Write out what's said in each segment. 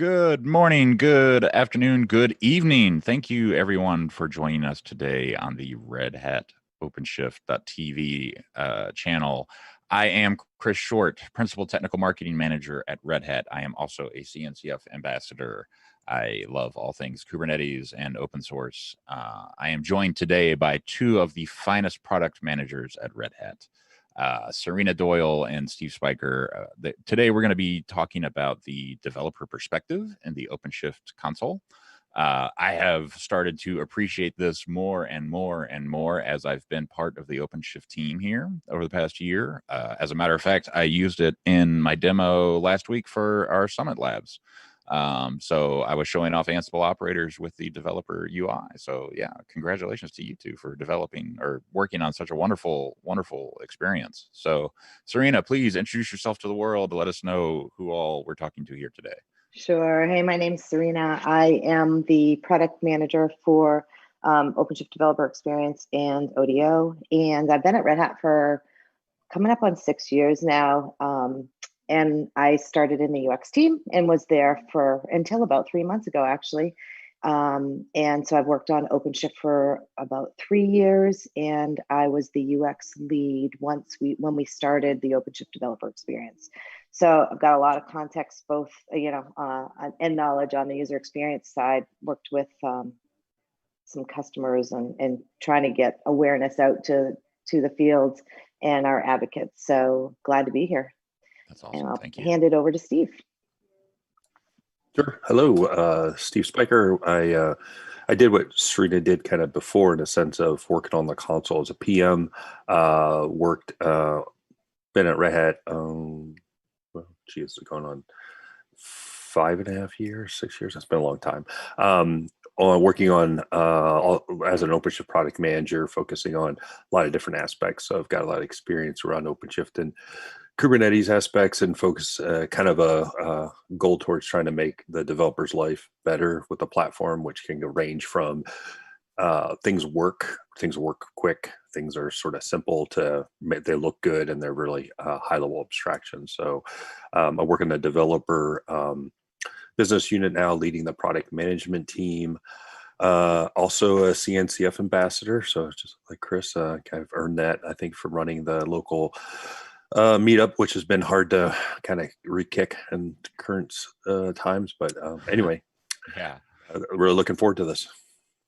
Good morning, good afternoon, good evening. Thank you, everyone, for joining us today on the Red Hat OpenShift.tv channel. I am Chris Short, Principal Technical Marketing Manager at Red Hat. I am also a CNCF ambassador. I love all things Kubernetes and open source. I am joined today by two of the finest product managers at Red Hat. Serena Doyle and Steve Spiker. Today we're going to be talking about the developer perspective in the OpenShift console. I have started to appreciate this more and more and more as I've been part of the OpenShift team here over the past year. As a matter of fact, I used it in my demo last week for our Summit Labs. So I was showing off Ansible operators with the developer UI. So yeah, congratulations to you two for developing or working on such a wonderful, wonderful experience. So Serena, please introduce yourself to the world. Let us know who all we're talking to here today. Sure. Hey, my name's Serena. I am the product manager for OpenShift Developer Experience and ODO. And I've been at Red Hat for coming up on 6 years now. And I started in the UX team and was there for until about 3 months ago, actually. And so I've worked on OpenShift for about 3 years, and I was the UX lead when we started the OpenShift developer experience. So I've got a lot of context, both and knowledge on the user experience side. Worked with some customers and trying to get awareness out to the field and our advocates. So glad to be here. That's awesome. And I'll Thank you. hand it over to Steve. Sure. Hello, Steve Spiker. I did what Serena did kind of before, in a sense of working on the console as a PM. Been at Red Hat. It's going on 5.5 years, 6 years. It's been a long time. Working on as an OpenShift product manager, focusing on a lot of different aspects. So I've got a lot of experience around OpenShift and Kubernetes aspects, and focus kind of a goal towards trying to make the developer's life better with the platform, which can range from things work quick, things are sort of simple to they look good, and they're really high level abstraction. So I work in the developer business unit now, leading the product management team. Also a CNCF ambassador. So just like Chris, kind of earned that, I think, from running the local meetup, which has been hard to kind of re-kick in current times. But anyway, Yeah. We're looking forward to this.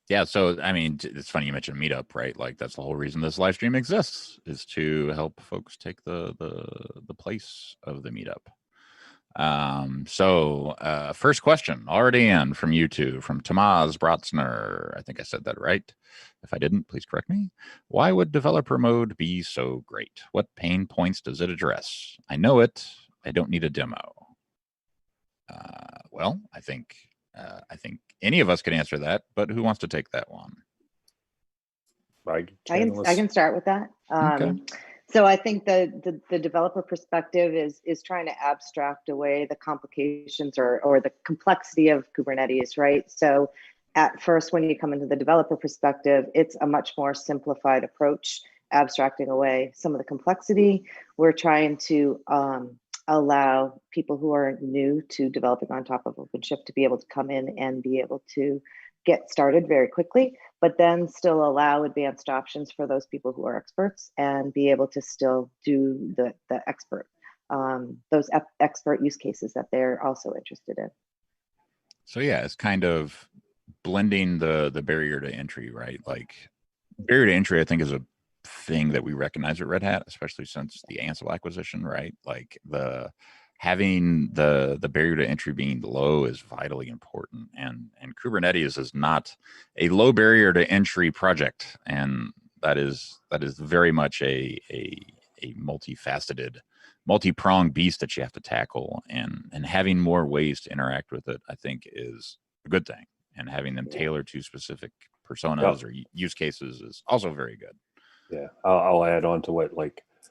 Yeah, so I mean, it's funny you mentioned Meetup, right? Like that's the whole reason this live stream exists, is to help folks take the place of the Meetup. First question already in from you two, from Tamaz Brotzner. I think I said that right. If I didn't, please correct me. Why would developer mode be so great? What pain points does it address? I know it. I don't need a demo. Well, I think any of us could answer that, but who wants to take that one? I can start with that. Okay. So I think the developer perspective is trying to abstract away the complications or the complexity of Kubernetes, right? So at first, when you come into the developer perspective, it's a much more simplified approach, abstracting away some of the complexity. We're trying to allow people who are new to developing on top of OpenShift to be able to come in and be able to get started very quickly, but then still allow advanced options for those people who are experts and be able to still do the expert, those expert use cases that they're also interested in. So yeah, it's kind of blending the barrier to entry, right? Like barrier to entry, I think, is a thing that we recognize at Red Hat, especially since the Ansible acquisition, right? Like having the barrier to entry being low is vitally important, and Kubernetes is not a low barrier to entry project, and that is very much a multifaceted, multi-pronged beast that you have to tackle, and having more ways to interact with it, I think, is a good thing, and having them tailored to specific personas or use cases is also very good. Yeah, I'll add on to what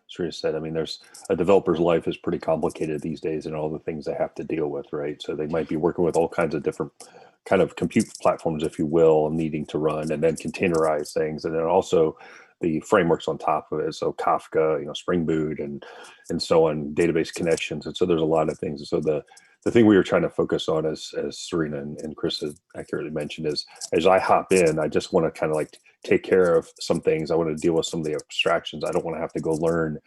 Serena said. I mean, there's a developer's life is pretty complicated these days, and all the things they have to deal with, right? So they might be working with all kinds of different kind of compute platforms, if you will, needing to run and then containerize things, and then also the frameworks on top of it. So Kafka, Spring Boot, and so on, database connections, and so there's a lot of things. So the the thing we were trying to focus on, as Serena and Chris has accurately mentioned, is as I hop in, I just want to kind of like take care of some things. I want to deal with some of the abstractions. I don't want to have to go learn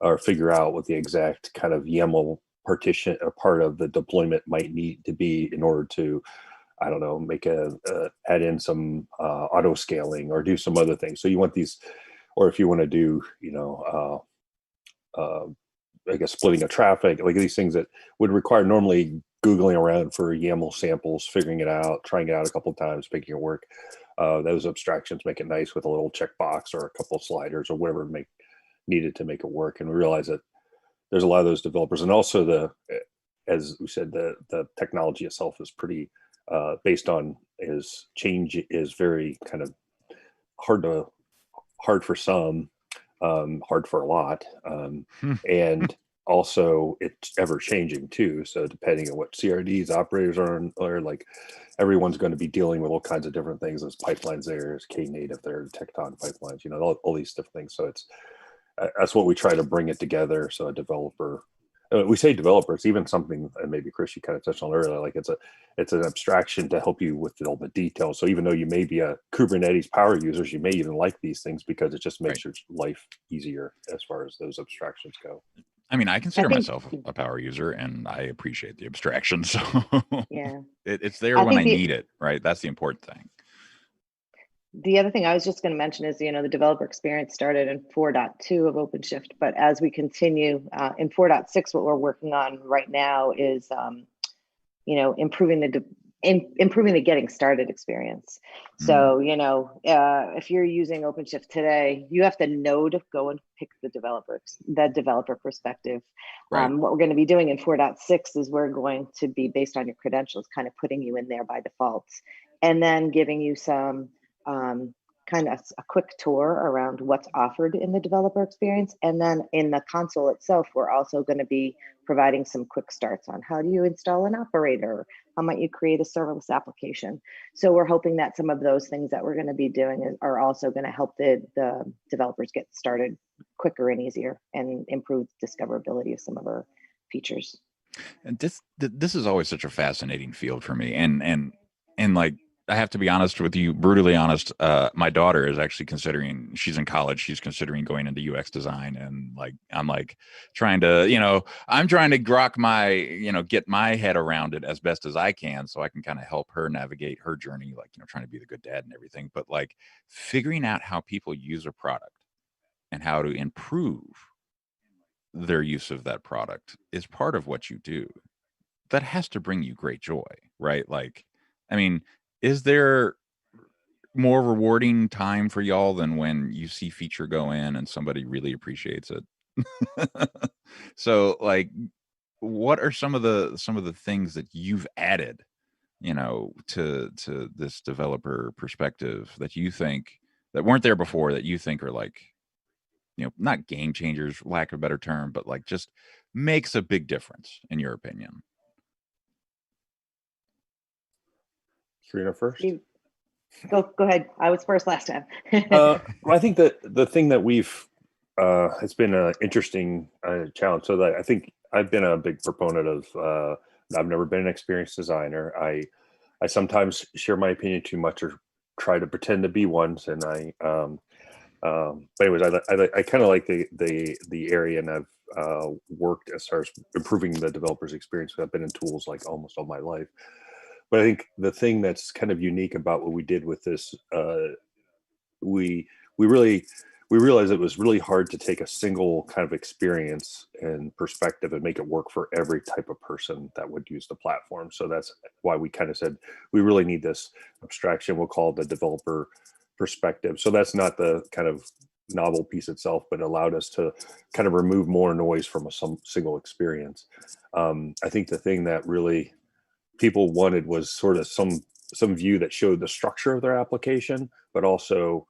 or figure out what the exact kind of YAML partition or part of the deployment might need to be in order to, I don't know, make add in some auto scaling or do some other things. So you want these, or if you want to do, I guess splitting of traffic, like these things that would require normally Googling around for YAML samples, figuring it out, trying it out a couple of times, making it work. Those abstractions make it nice with a little checkbox or a couple of sliders or whatever needed to make it work. And we realize that there's a lot of those developers, and also as we said, the technology itself is pretty based on change is very kind of hard for some, hard for a lot, and also it's ever changing too. So depending on what CRDs operators are like, everyone's going to be dealing with all kinds of different things. There's pipelines there's Knative there, Tecton pipelines, all these different things. So that's what we try to bring it together. So a developer, we say developer, it's even something, and maybe Chris, you kind of touched on earlier, like it's an abstraction to help you with all the details. So even though you may be a Kubernetes power users, you may even like these things because it just makes your life easier as far as those abstractions go. I mean, I consider myself a power user, and I appreciate the abstraction. So yeah, it's there when I need it, right? That's the important thing. The other thing I was just going to mention is, the developer experience started in 4.2 of OpenShift, but as we continue in 4.6, what we're working on right now is, improving the getting started experience. So, if you're using OpenShift today, you have to know to go and pick the developer perspective. Right. What we're going to be doing in 4.6 is we're going to be, based on your credentials, kind of putting you in there by default, and then giving you some kind of a quick tour around what's offered in the developer experience. And then in the console itself, we're also going to be providing some quick starts on how do you install an operator? How might you create a serverless application? So we're hoping that some of those things that we're going to be doing are also going to help the developers get started quicker and easier and improve discoverability of some of our features. And this is always such a fascinating field for me. And like, I have to be honest with you, brutally honest. My daughter is actually considering, she's in college, she's considering going into UX design. And like, I'm like trying to, I'm trying to grok my, get my head around it as best as I can so I can kind of help her navigate her journey, like, trying to be the good dad and everything. But like figuring out how people use a product and how to improve their use of that product is part of what you do. That has to bring you great joy, right? Like, I mean, is there more rewarding time for y'all than when you see feature go in and somebody really appreciates it? So like, what are some of the things that you've added, to this developer perspective that you think that weren't there before, that you think are like, not game changers, lack of a better term, but like just makes a big difference in your opinion? Serena first. Go ahead. I was first last time. Well, I think that the thing that it's been an interesting challenge. So that I think I've been a big proponent of. I've never been an experienced designer. I sometimes share my opinion too much or try to pretend to be one. And but anyways, I kind of like the area, and I've worked as far as improving the developer's experience. I've been in tools like almost all my life. But I think the thing that's kind of unique about what we did with this, we realized it was really hard to take a single kind of experience and perspective and make it work for every type of person that would use the platform. So that's why we kind of said we really need this abstraction. We'll call it the developer perspective. So that's not the kind of novel piece itself, but allowed us to kind of remove more noise from some single experience. I think the thing that really people wanted was sort of some view that showed the structure of their application, but also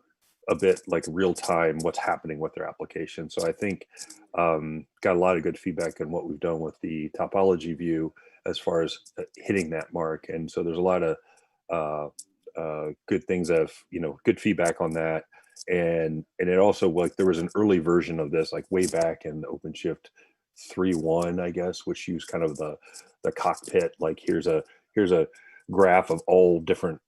a bit like real time what's happening with their application. So I think got a lot of good feedback on what we've done with the topology view as far as hitting that mark. And so there's a lot of good things good feedback on that. And it also, like, there was an early version of this, like way back in OpenShift 3.1, I guess, which use kind of the cockpit. Like here's a graph of all different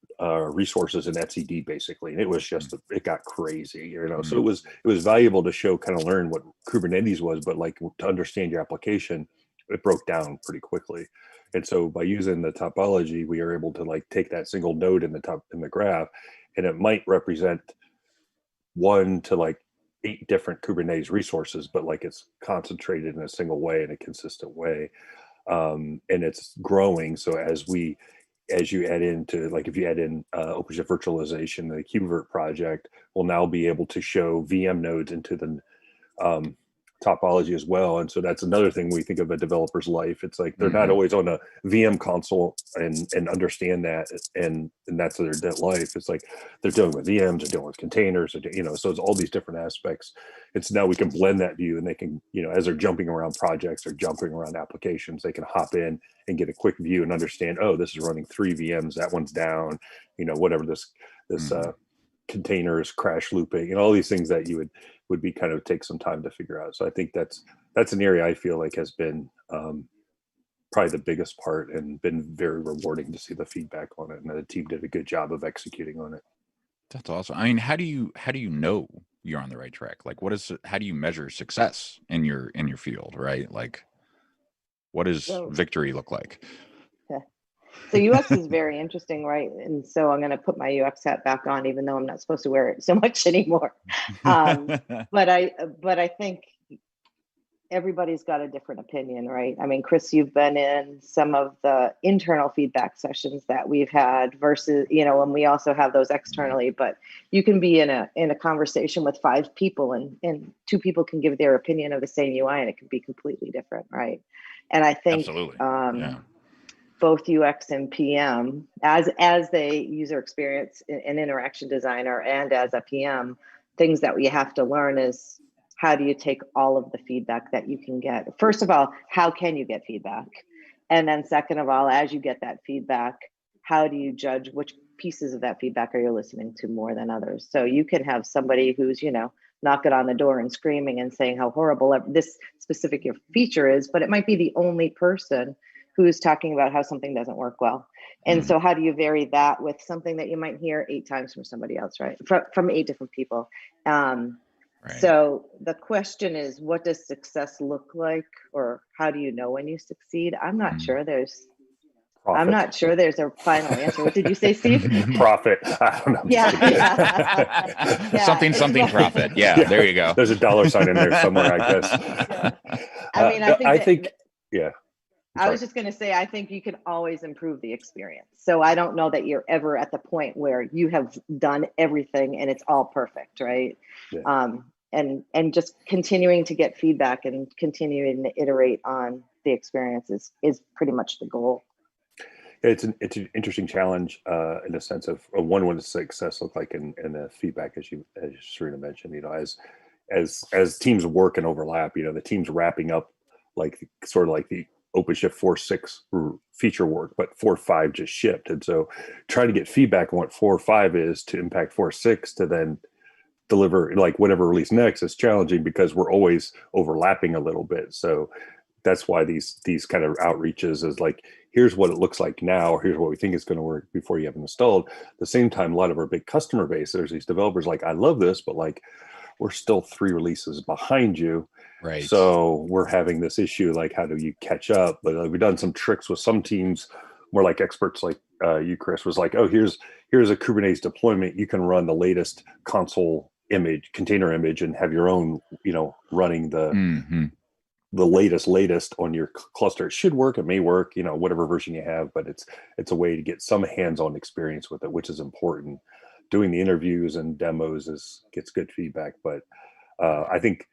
resources in etcd basically, and it was just it got crazy, you know. So it was valuable to show, kind of learn what Kubernetes was, but like to understand your application, it broke down pretty quickly. And so by using the topology, we are able to like take that single node in the graph, and it might represent 1 to like 8 different Kubernetes resources, but like it's concentrated in a single way, in a consistent way. And it's growing. So as you add into, like if you add in OpenShift virtualization, the KubeVirt project will now be able to show VM nodes into the topology as well. And so that's another thing we think of a developer's life. It's like they're not always on a VM console and understand that, and that's their life. It's like they're dealing with VMs, they're dealing with containers, you know, so it's all these different aspects. It's now we can blend that view, and they can, you know, as they're jumping around projects or jumping around applications, they can hop in and get a quick view and understand, oh, this is running 3 VMs, that one's down, you know, whatever this containers crash looping, and all these things that you would be kind of take some time to figure out. So I think that's an area I feel like has been probably the biggest part, and been very rewarding to see the feedback on it, and the team did a good job of executing on it. That's awesome. I mean, how do you know you're on the right track? Like, how do you measure success in your field, right? Like, what does victory look like? So UX is very interesting, right? And so I'm going to put my UX hat back on, even though I'm not supposed to wear it so much anymore. But I think everybody's got a different opinion, right? I mean, Chris, you've been in some of the internal feedback sessions that we've had versus, you know, and we also have those externally, but you can be in a conversation with 5 people and 2 people can give their opinion of the same UI and it can be completely different, right? And I think both UX and PM, as a user experience and interaction designer and as a PM, things that we have to learn is, how do you take all of the feedback that you can get? First of all, how can you get feedback? And then second of all, as you get that feedback, how do you judge which pieces of that feedback are you listening to more than others? So you can have somebody who's, you know, knocking on the door and screaming and saying how horrible this specific feature is, but it might be the only person who's talking about how something doesn't work well. And so how do you vary that with something that you might hear 8 times from somebody else, right? From 8 different people. Right. So the question is, what does success look like, or how do you know when you succeed? I'm not sure there's Profit. I'm not sure there's a final answer. What did you say, Steve? Profit. I don't know. Yeah. Something profit. Yeah, there you go. There's a dollar sign in there somewhere, I guess. Yeah. I mean, I think yeah. I was just going to say, I think you can always improve the experience. So I don't know that you're ever at the point where you have done everything and it's all perfect, right? Yeah. And just continuing to get feedback and continuing to iterate on the experiences is pretty much the goal. It's an interesting challenge in the sense of what does success look like in the feedback, as Serena mentioned. You know, as teams work and overlap, you know, the team's wrapping up like sort of like the OpenShift 4.6 feature work, but 4.5 just shipped, and so trying to get feedback on what 4.5 is to impact 4.6 to then deliver like whatever release next is challenging, because we're always overlapping a little bit. So that's why these kind of outreaches is like, here's what it looks like now, or here's what we think is going to work before you have it installed. At the same time, a lot of our big customer base, there's these developers like, I love this, but like, we're still 3 releases behind you. Right. So we're having this issue, like, how do you catch up? But we've done some tricks with some teams, more like experts like you, Chris, was like, oh, here's a Kubernetes deployment. You can run the latest console image, container image, and have your own, you know, running the latest on your cluster. It should work. It may work, you know, whatever version you have, but it's a way to get some hands-on experience with it, which is important. Doing the interviews and demos gets good feedback, but I think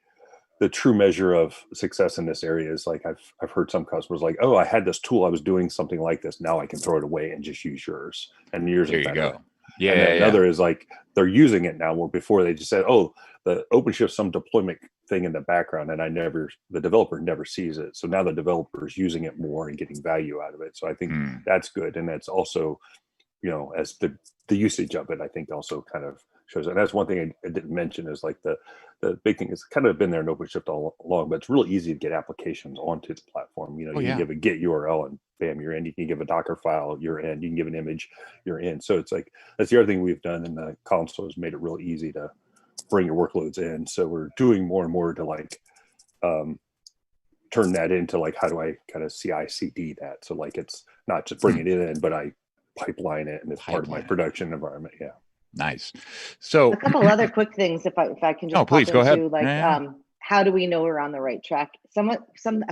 the true measure of success in this area is like, I've heard some customers like, oh, I had this tool, I was doing something like this, now I can throw it away and just use yours, and yours is better. There you go. Yeah. And then another is like, they're using it now, where before they just said, oh, the OpenShift some deployment thing in the background, and the developer never sees it. So now the developer is using it more and getting value out of it. So I think that's good. And that's also, you know, as the usage of it, I think also kind of shows it. And that's one thing I didn't mention is like the big thing is kind of been there in OpenShift all along, but it's really easy to get applications onto the platform. You Oh, can yeah. give a get URL and bam, you're in. You can give a Docker file, you're in. You can give an image, you're in. So it's like, that's the other thing we've done in the console is made it real easy to bring your workloads in. So we're doing more and more to like turn that into like, how do I kind of CI/CD that? So like, it's not just bringing it in, but I pipeline it and it's part of my production environment. Yeah. Nice. So a couple other quick things, if I can just please go ahead. like how do we know we're on the right track? A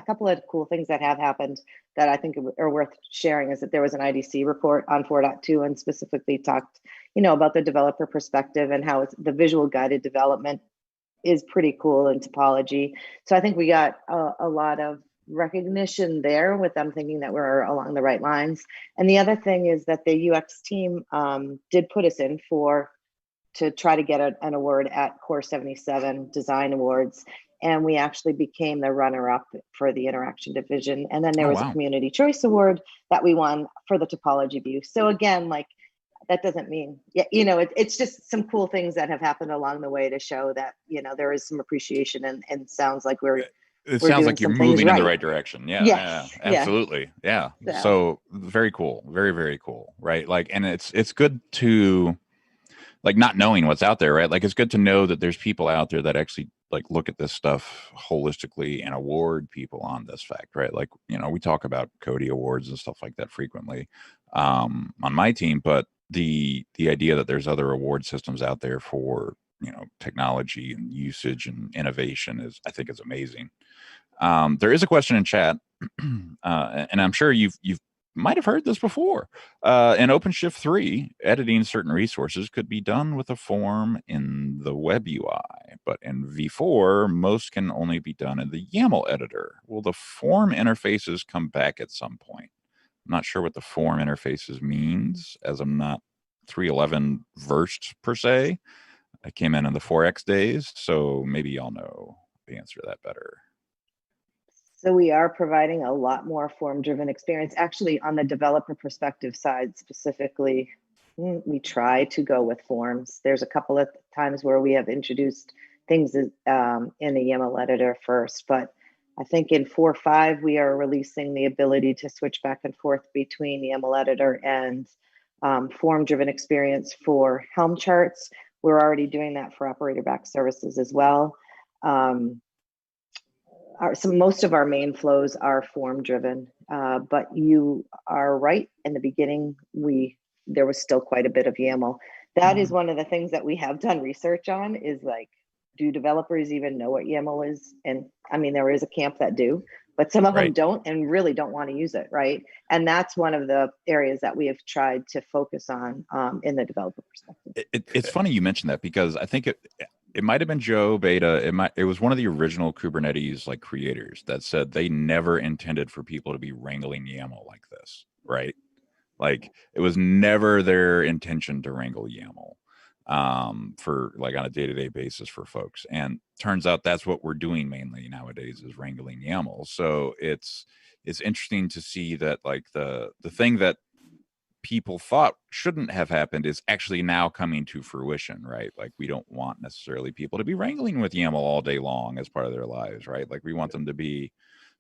couple of cool things that have happened that I think are worth sharing is that there was an IDC report on 4.2 and specifically talked, about the developer perspective and how the visual guided development is pretty cool in topology. So I think we got a lot of recognition there with them thinking that we're along the right lines. And the other thing is that the UX team did put us in to try to get an award at Core 77 Design Awards. And we actually became the runner-up for the interaction division. And then there was a Community Choice Award that we won for the topology view. So again, like, that doesn't mean, it's just some cool things that have happened along the way to show that, there is some appreciation and sounds like it sounds like you're moving in the right direction. Yeah. Yes. Yeah, absolutely. Yeah. So very cool. Very, very cool. Right. Like, and it's good to like not knowing what's out there, right? Like, it's good to know that there's people out there that actually like look at this stuff holistically and award people on this fact, right? Like, we talk about Cody awards and stuff like that frequently on my team, but the idea that there's other award systems out there for, technology and usage and innovation I think is amazing. There is a question in chat, and I'm sure you've might have heard this before. In OpenShift 3, editing certain resources could be done with a form in the web UI, but in V4, most can only be done in the YAML editor. Will the form interfaces come back at some point? I'm not sure what the form interfaces means, as I'm not 3.11 versed per se. I came in the 4X days, so maybe y'all know the answer to that better. So we are providing a lot more form-driven experience. Actually, on the developer perspective side specifically, we try to go with forms. There's a couple of times where we have introduced things in the YAML editor first, but I think in 4.5, we are releasing the ability to switch back and forth between the YAML editor and form-driven experience for Helm charts. We're already doing that for operator back services as well. So most of our main flows are form-driven, but you are right. In the beginning, there was still quite a bit of YAML. That is one of the things that we have done research on is like, do developers even know what YAML is? And I mean, there is a camp that do, but some of them don't and really don't want to use it, right? And that's one of the areas that we have tried to focus on in the developer perspective. It's funny you mentioned that because I think it might have been Joe Beta. It was one of the original Kubernetes like creators that said they never intended for people to be wrangling YAML like this, right? Like it was never their intention to wrangle YAML for like on a day-to-day basis for folks. And turns out that's what we're doing mainly nowadays is wrangling YAML. So it's interesting to see that like the thing that people thought shouldn't have happened is actually now coming to fruition, right? Like we don't want necessarily people to be wrangling with YAML all day long as part of their lives, right? Like we want them to be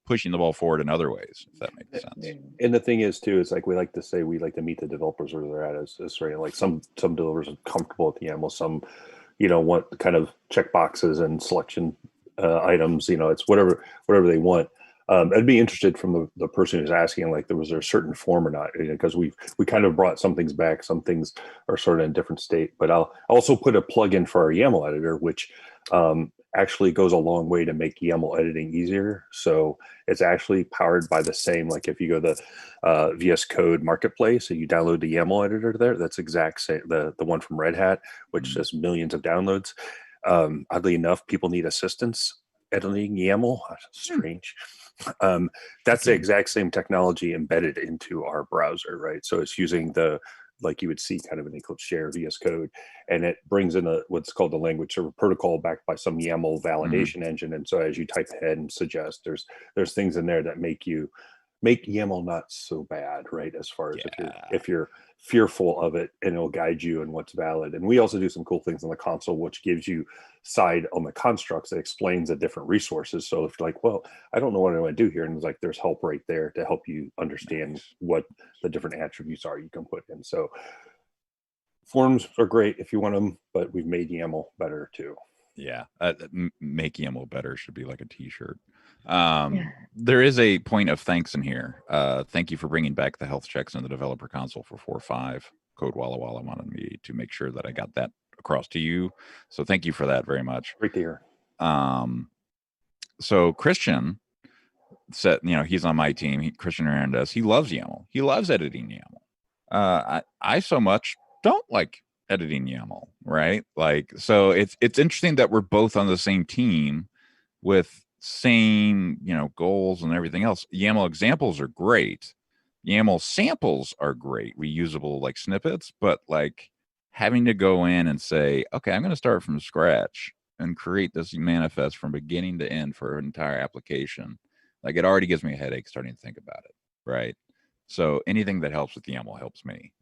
pushing the ball forward in other ways, if that makes sense. And the thing is too, is like we like to say we like to meet the developers where they're at as right. Like some developers are comfortable with YAML, some want kind of check boxes and selection items. It's whatever they want. I'd be interested from the person who's asking, like, was there a certain form or not? Because we kind of brought some things back, some things are sort of in a different state. But I'll also put a plugin for our YAML editor, which actually goes a long way to make YAML editing easier. So it's actually powered by the same, like if you go to the VS Code marketplace and you download the YAML editor there, that's exact same, the one from Red Hat, which has millions of downloads. Oddly enough, people need assistance editing YAML. Strange. That's the exact same technology embedded into our browser, right? So it's using like you would see kind of an Eclipse share VS Code, and it brings in what's called the language server protocol backed by some YAML validation engine. And so as you type ahead and suggest, there's things in there that make you make YAML not so bad, right? As far as Yeah. if you're fearful of it, and it'll guide you in what's valid. And we also do some cool things on the console, which gives you side on the constructs that explains the different resources. So if you're like, well, I don't know what I want to do here, and it's like there's help right there to help you understand Nice. what the different attributes are you can put in. So forms are great if you want them, but we've made YAML better too. Yeah, make YAML better should be like a T-shirt. Yeah. There is a point of thanks in here. Thank you for bringing back the health checks in the developer console for 4.5. Code Walla Walla wanted me to make sure that I got that across to you. So thank you for that very much. Right there. So Christian said, he's on my team. Christian Hernandez, he loves YAML. He loves editing YAML. I so much don't like editing YAML, right? Like, so it's interesting that we're both on the same team with same, goals and everything else. YAML examples are great. YAML samples are great, reusable like snippets, but like having to go in and say, okay, I'm going to start from scratch and create this manifest from beginning to end for an entire application. Like, it already gives me a headache starting to think about it, right? So anything that helps with YAML helps me.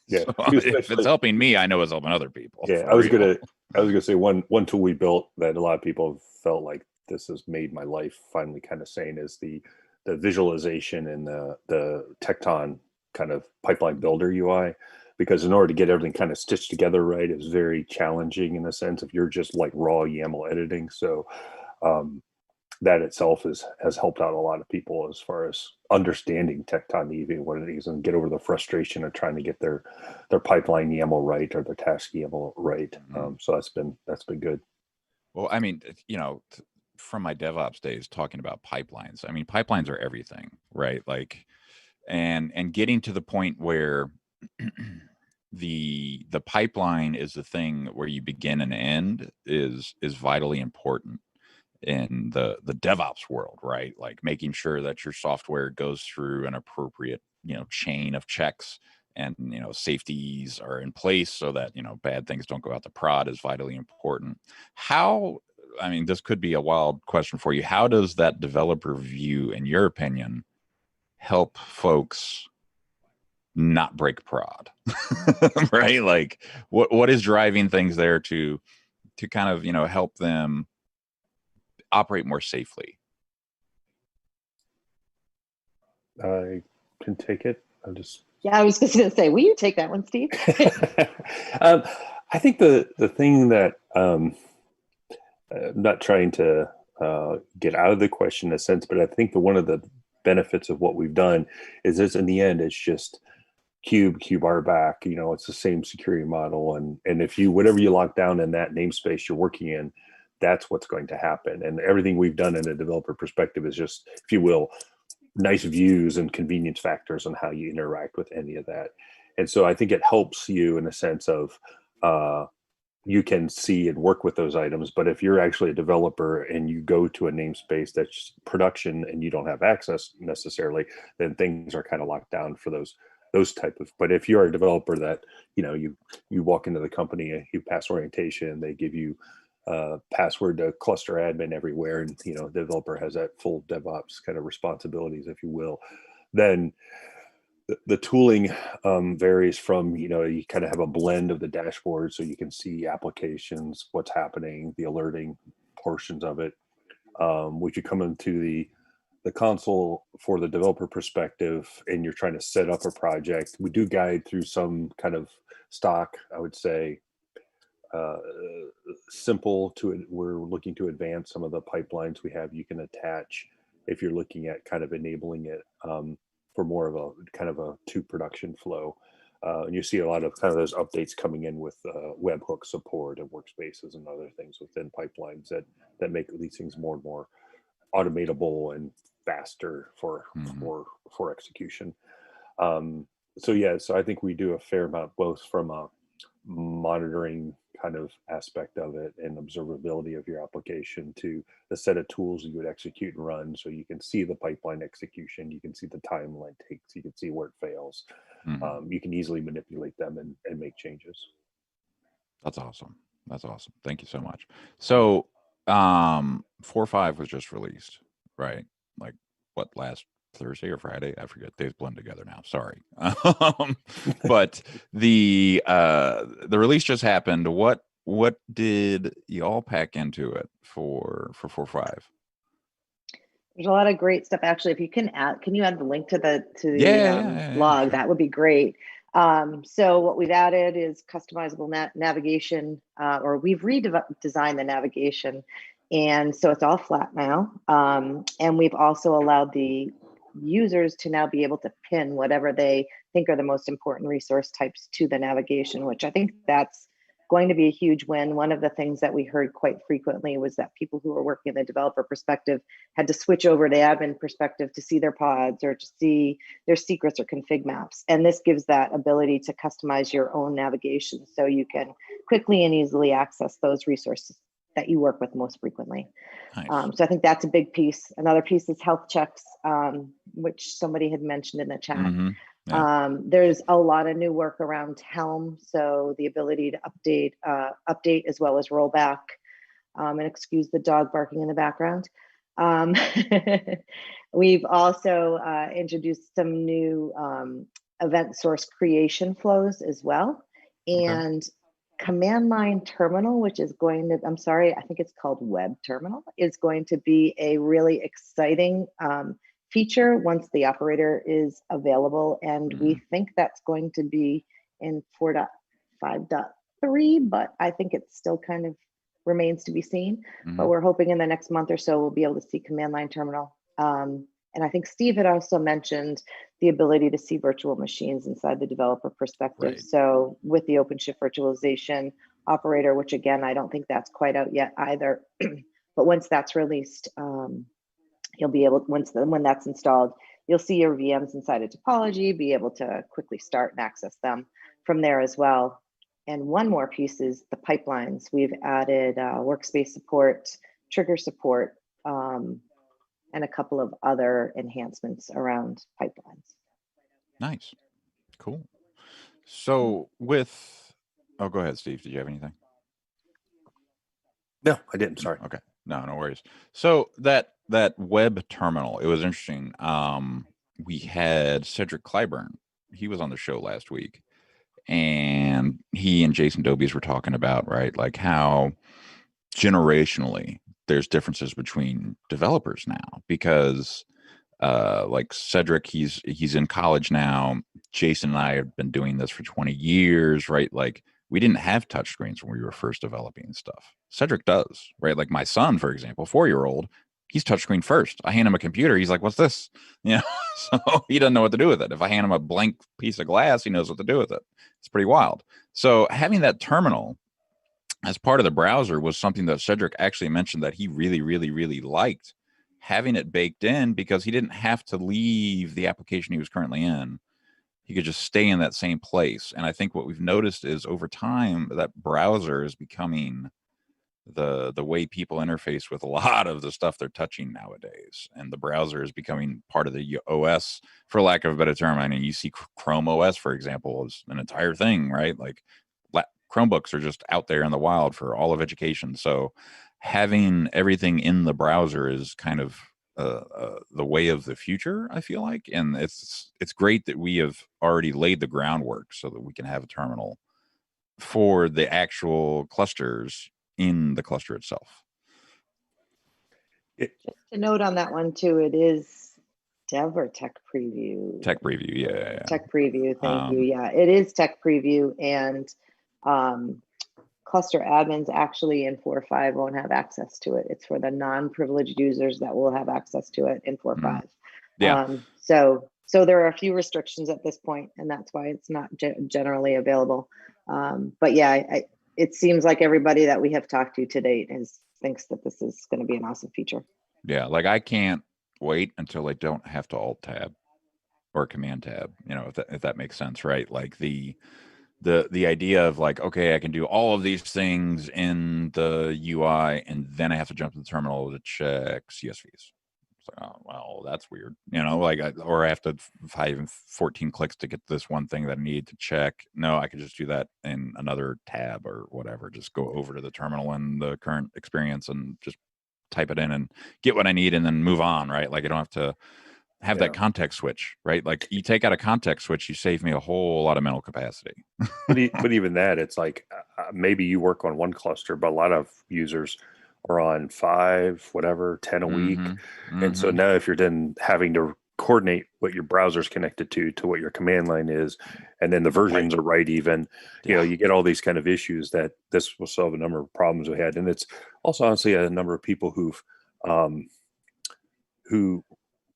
Yeah, So if it's helping me, I know it's helping other people. Yeah, I was gonna say one tool we built that a lot of people felt like this has made my life finally kind of sane is the visualization and the Tecton kind of pipeline builder UI, because in order to get everything kind of stitched together right is very challenging in a sense if you're just like raw YAML editing. So that itself has helped out a lot of people as far as understanding Tecton EV and what it is, and get over the frustration of trying to get their pipeline YAML right or their task YAML right. So that's been good. Well, I mean, from my DevOps days talking about pipelines, I mean, pipelines are everything, right? Like, and getting to the point where the pipeline is the thing where you begin and end is vitally important in the DevOps world, right? Like making sure that your software goes through an appropriate, chain of checks, and safeties are in place so that bad things don't go out to prod is vitally important. How, I mean, this could be a wild question for you. How does that developer view, in your opinion, help folks not break prod? Right? Like what is driving things there to kind of help them operate more safely? I can take it. Yeah, I was just going to say, will you take that one, Steve? I think the thing that I'm not trying to get out of the question in a sense, but I think one of the benefits of what we've done is in the end, it's just cube RBAC. It's the same security model, and if you whatever you lock down in that namespace you're working in, that's what's going to happen. And everything we've done in a developer perspective is just, if you will, nice views and convenience factors on how you interact with any of that. And so I think it helps you in a sense of you can see and work with those items. But if you're actually a developer and you go to a namespace that's production and you don't have access necessarily, then things are kind of locked down for those type of. But if you're a developer that you walk into the company, you pass orientation, they give you password to cluster admin everywhere, and the developer has that full DevOps kind of responsibilities, if you will, then the tooling varies from, you kind of have a blend of the dashboard so you can see applications, what's happening, the alerting portions of it. Which you come into the console for the developer perspective and you're trying to set up a project. We do guide through some kind of stock, I would say, simple to it. We're looking to advance some of the pipelines we have. You can attach if you're looking at kind of enabling it for more of a kind of a to production flow. And you see a lot of kind of those updates coming in with webhook support and workspaces and other things within pipelines that make these things more and more automatable and faster for execution. So I think we do a fair amount both from a monitoring kind of aspect of it and observability of your application to the set of tools you would execute and run, so you can see the pipeline execution, you can see the timeline it takes, you can see where it fails. You can easily manipulate them and make changes. That's awesome. Thank you so much. So 4.5 was just released, right? Like what, last Thursday or Friday. I forget. Days blend together now. Sorry. But the release just happened. What did y'all pack into it for 4.5? There's a lot of great stuff. Actually, if you can you add the link to the blog? Sure. That would be great. So what we've added is customizable navigation, or we've redesigned the navigation, and so it's all flat now. And we've also allowed the users to now be able to pin whatever they think are the most important resource types to the navigation, which I think that's going to be a huge win. One of the things that we heard quite frequently was that people who are working in the developer perspective had to switch over to admin perspective to see their pods or to see their secrets or config maps. And this gives that ability to customize your own navigation so you can quickly and easily access those resources that you work with most frequently. Nice. So I think that's a big piece. Another piece is health checks, which somebody had mentioned in the chat. Mm-hmm. Yeah. There's a lot of new work around Helm, so the ability to update as well as rollback. And excuse the dog barking in the background. We've also introduced some new event source creation flows as well, and command line terminal, which is going to, I'm sorry, I think it's called web terminal, is going to be a really exciting feature once the operator is available. And we think that's going to be in 4.5.3, but I think it still kind of remains to be seen. But we're hoping in the next month or so, we'll be able to see command line terminal. And I think Steve had also mentioned the ability to see virtual machines inside the developer perspective. Right. So with the OpenShift virtualization operator, which again, I don't think that's quite out yet either, but once that's released, you'll be able, when that's installed, you'll see your VMs inside a topology, be able to quickly start and access them from there as well. And one more piece is the pipelines. We've added workspace support, trigger support, and a couple of other enhancements around pipelines. Nice. Cool. So with, oh, go ahead, Steve. Did you have anything? No, I didn't. Sorry. Okay. No worries. So that web terminal, it was interesting. We had Cedric Clyburn. He was on the show last week, and he and Jason Dobies were talking about, right, like how generationally there's differences between developers now, because like Cedric, he's in college now. Jason and I have been doing this for 20 years, right? Like, we didn't have touchscreens when we were first developing stuff. Cedric does, right? Like my son, for example, 4-year-old, he's touchscreen first. I hand him a computer, he's like, "What's this?" You know, so he doesn't know what to do with it. If I hand him a blank piece of glass, he knows what to do with it. It's pretty wild. So having that terminal as part of the browser was something that Cedric actually mentioned that he really, really, really liked, having it baked in, because he didn't have to leave the application he was currently in. He could just stay in that same place. And I think what we've noticed is over time that browser is becoming the way people interface with a lot of the stuff they're touching nowadays. And the browser is becoming part of the OS, for lack of a better term. I mean, you see Chrome OS, for example, is an entire thing, right? Like Chromebooks are just out there in the wild for all of education. So having everything in the browser is kind of the way of the future, I feel like. And it's great that we have already laid the groundwork so that we can have a terminal for the actual clusters in the cluster itself. Just a note on that one too, it is dev or tech preview? Tech preview, yeah. Tech preview, thank you. Yeah, it is tech preview, and cluster admins actually in 4.5 won't have access to it. It's for the non-privileged users that will have access to it in 4.5. Yeah. So there are a few restrictions at this point, and that's why it's not generally available. But yeah, it seems like everybody that we have talked to date thinks that this is going to be an awesome feature. Yeah, like I can't wait until I don't have to alt tab or command tab, you know, if that makes sense, right? Like the idea of like, okay, I can do all of these things in the UI, and then I have to jump to the terminal to check CSVs. It's like, oh, well, that's weird, you know, like, or I have to 14 clicks to get this one thing that I need to check. No, I could just do that in another tab or whatever. Just go over to the terminal in the current experience and just type it in and get what I need and then move on, right? Like I don't have to have that context switch, right? Like you take out a context switch, you save me a whole lot of mental capacity. But even that, it's like maybe you work on one cluster, but a lot of users are on 5, whatever, 10 a week. And so now if you're then having to coordinate what your browser's connected to what your command line is, and then the versions are right even, you know, you get all these kind of issues that this will solve a number of problems we had. And it's also honestly a number of people who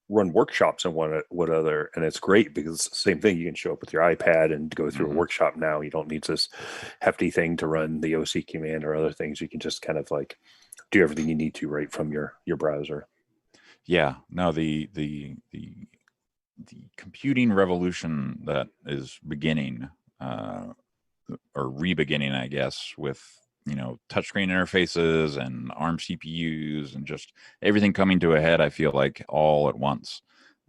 run workshops and what other, and it's great because it's the same thing. You can show up with your iPad and go through a workshop now. You don't need this hefty thing to run the OC command or other things. You can just kind of like do everything you need to right from your browser. Yeah, no, the computing revolution that is beginning or re-beginning, I guess, with, you know, touchscreen interfaces and ARM CPUs and just everything coming to a head, I feel like all at once.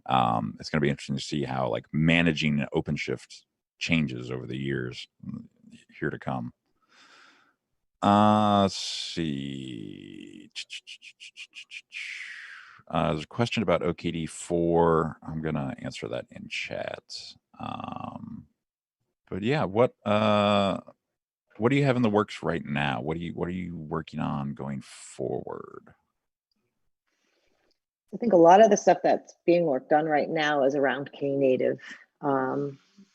It's going to be interesting to see how like managing OpenShift changes over the years here to come. Let's see. There's a question about OKD4. I'm gonna answer that in chat. But yeah, what do you have in the works right now? What are you working on going forward? I think a lot of the stuff that's being worked on right now is around Knative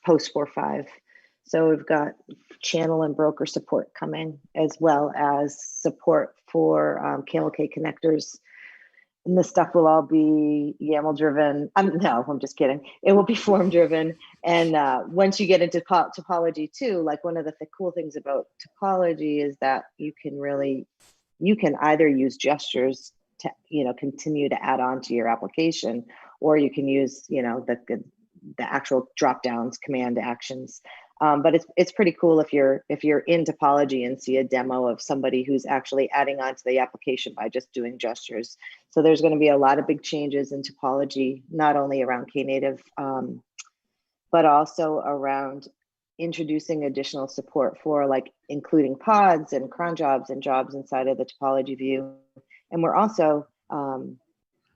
post 4.5. So we've got channel and broker support coming, as well as support for KLK connectors. And this stuff will all be YAML driven. No, I'm just kidding. It will be form driven. And once you get into topology too, like one of the cool things about topology is that you can either use gestures to, you know, continue to add on to your application, or you can use, you know, the actual drop downs, command actions. But it's pretty cool if you're in topology and see a demo of somebody who's actually adding on to the application by just doing gestures. So there's going to be a lot of big changes in topology, not only around Knative, but also around introducing additional support for like including pods and cron jobs and jobs inside of the topology view. And we're also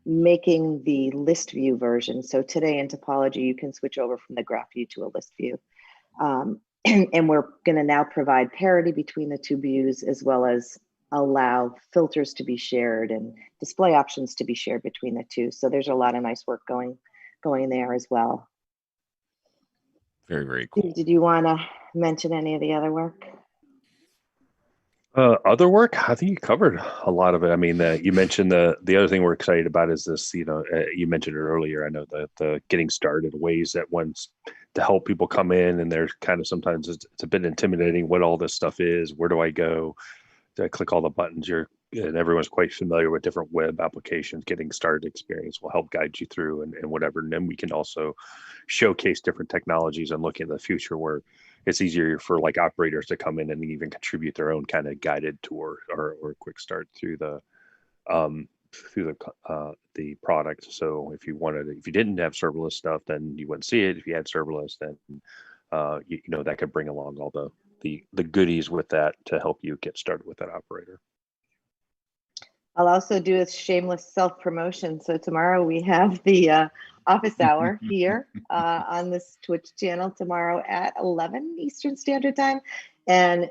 making the list view version. So today in topology, you can switch over from the graph view to a list view. And we're going to now provide parity between the two views, as well as allow filters to be shared and display options to be shared between the two. So there's a lot of nice work going there as well. Very, very cool. Did you want to mention any of the other work? Other work, I think you covered a lot of it. I mean, you mentioned the other thing we're excited about is this, you know, you mentioned it earlier. I know the getting started ways that one's to help people come in, and there's kind of sometimes it's a bit intimidating what all this stuff is. Where do I go? Do I click all the buttons? And everyone's quite familiar with different web applications. Getting started experience will help guide you through and whatever. And then we can also showcase different technologies and look in the future where it's easier for like operators to come in and even contribute their own kind of guided tour or quick start through the product. So if you didn't have serverless stuff, then you wouldn't see it. If you had serverless, then you know that could bring along all the goodies with that to help you get started with that operator. I'll also do a shameless self-promotion. So tomorrow we have the office hour here on this Twitch channel tomorrow at 11 Eastern Standard Time. And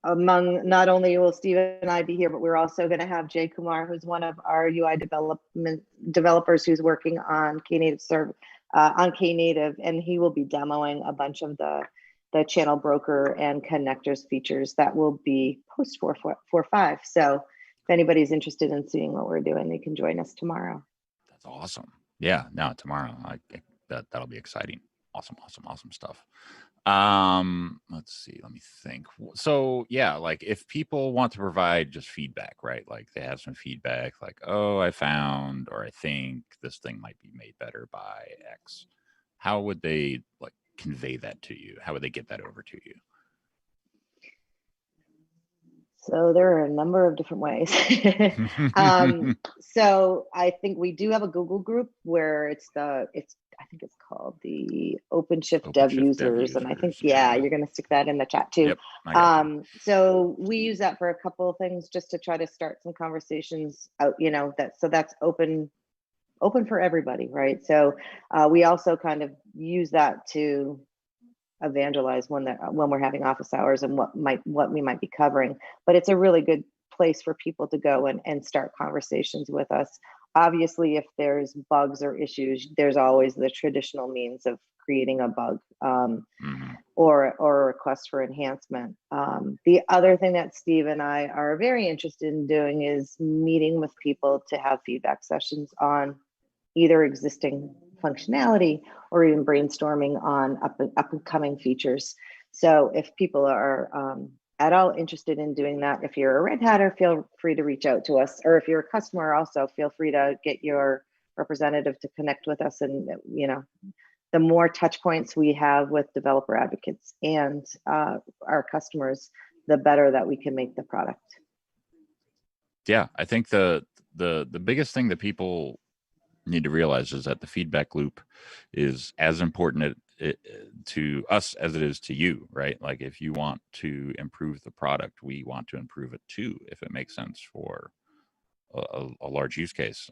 among, not only will Steve and I be here, but we're also going to have Jay Kumar, who's one of our UI developers who's working on Knative and he will be demoing a bunch of the channel broker and connectors features that will be post 4.5. So if anybody's interested in seeing what we're doing, they can join us tomorrow. That's awesome. Yeah, no, tomorrow that'll be exciting. Awesome stuff. Let's see, let me think. So yeah, like if people want to provide just feedback, right? Like they have some feedback like, oh, I found, or I think this thing might be made better by X. How would they like convey that to you? How would they get that over to you? So there are a number of different ways. So I think we do have a Google group where I think it's called the OpenShift Dev Users. And I think, yeah, you're going to stick that in the chat too. Yep, so we use that for a couple of things just to try to start some conversations out, you know, that's open for everybody, right? So we also kind of use that to evangelize when we're having office hours and what we might be covering. But it's a really good place for people to go and start conversations with us. Obviously, if there's bugs or issues, there's always the traditional means of creating a bug or a request for enhancement. The other thing that Steve and I are very interested in doing is meeting with people to have feedback sessions on either existing functionality or even brainstorming on up and coming features. So if people are at all interested in doing that, if you're a Red Hatter, feel free to reach out to us. Or if you're a customer, also feel free to get your representative to connect with us. And, you know, the more touch points we have with developer advocates and our customers, the better that we can make the product. Yeah, I think the biggest thing that people need to realize is that the feedback loop is as important to us as it is to you, right? Like if you want to improve the product, we want to improve it too, if it makes sense for a large use case,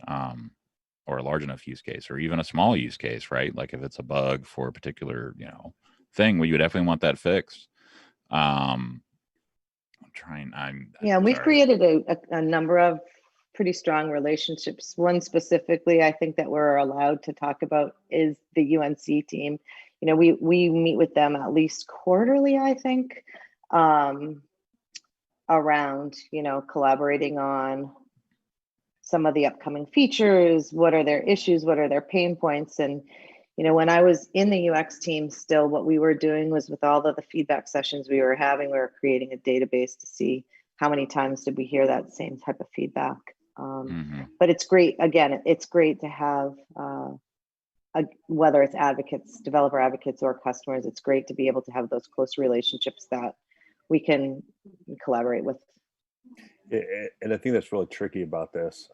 or a large enough use case, or even a small use case, right? Like if it's a bug for a particular, you know, thing, we would definitely want that fixed. We've created a number of pretty strong relationships. One specifically, I think that we're allowed to talk about is the UNC team. You know, we meet with them at least quarterly, I think, around, you know, collaborating on some of the upcoming features. What are their issues? What are their pain points? And, you know, when I was in the UX team still, what we were doing was with all of the feedback sessions we were having, we were creating a database to see how many times did we hear that same type of feedback. But it's great, again, it's great to have, whether it's advocates, developer advocates, or customers, it's great to be able to have those close relationships that we can collaborate with. And I think that's really tricky about this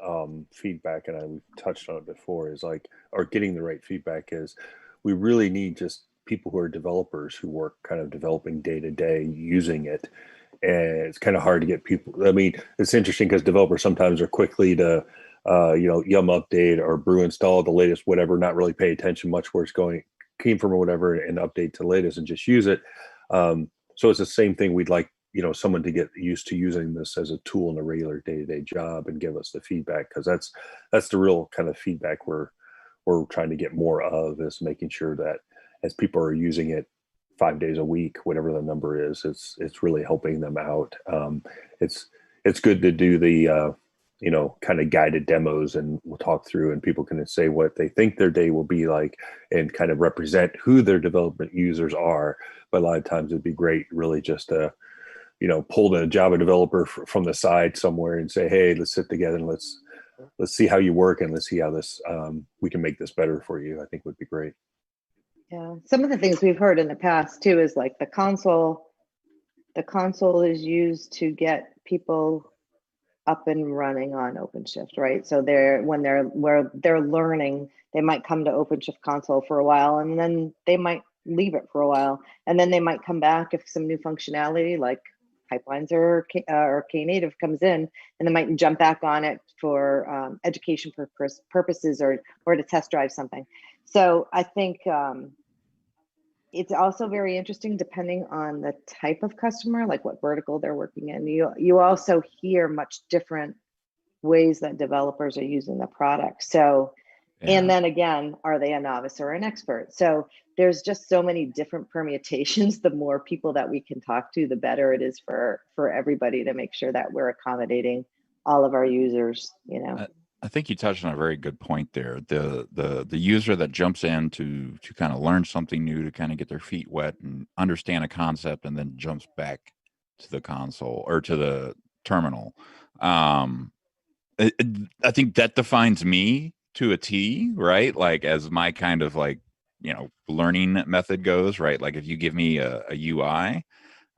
feedback, and we've touched on it before, is like, or getting the right feedback is, we really need just people who are developers who work kind of developing day to day using it. And it's kind of hard to get people. I mean, it's interesting because developers sometimes are quickly to, you know, yum update or brew install the latest, whatever, not really pay attention much where it's came from or whatever, and update to latest and just use it. So it's the same thing. We'd like, you know, someone to get used to using this as a tool in a regular day-to-day job and give us the feedback, because that's the real kind of feedback we're trying to get more of, is making sure that as people are using it 5 days a week, whatever the number is, it's really helping them out. It's good to do the you know, kind of guided demos, and we'll talk through, and people can say what they think their day will be like and kind of represent who their development users are. But a lot of times it'd be great really just to, you know, pull the Java developer from the side somewhere and say, hey, let's sit together and let's see how you work, and let's see how this we can make this better for you. I think would be great. Yeah, some of the things we've heard in the past too is like the console is used to get people up and running on OpenShift, right? So when they're learning, they might come to OpenShift console for a while, and then they might leave it for a while, and then they might come back if some new functionality like pipelines or Knative comes in, and they might jump back on it for education purposes or to test drive something. So I think it's also very interesting depending on the type of customer, like what vertical they're working in. You also hear much different ways that developers are using the product. So, and then again, are they a novice or an expert? So there's just so many different permutations. The more people that we can talk to, the better it is for everybody to make sure that we're accommodating all of our users, you know. I think you touched on a very good point there. The user that jumps in to kind of learn something new, to kind of get their feet wet and understand a concept, and then jumps back to the console or to the terminal. I think that defines me to a T, right? Like as my kind of like, you know, learning method goes, right? Like if you give me a UI,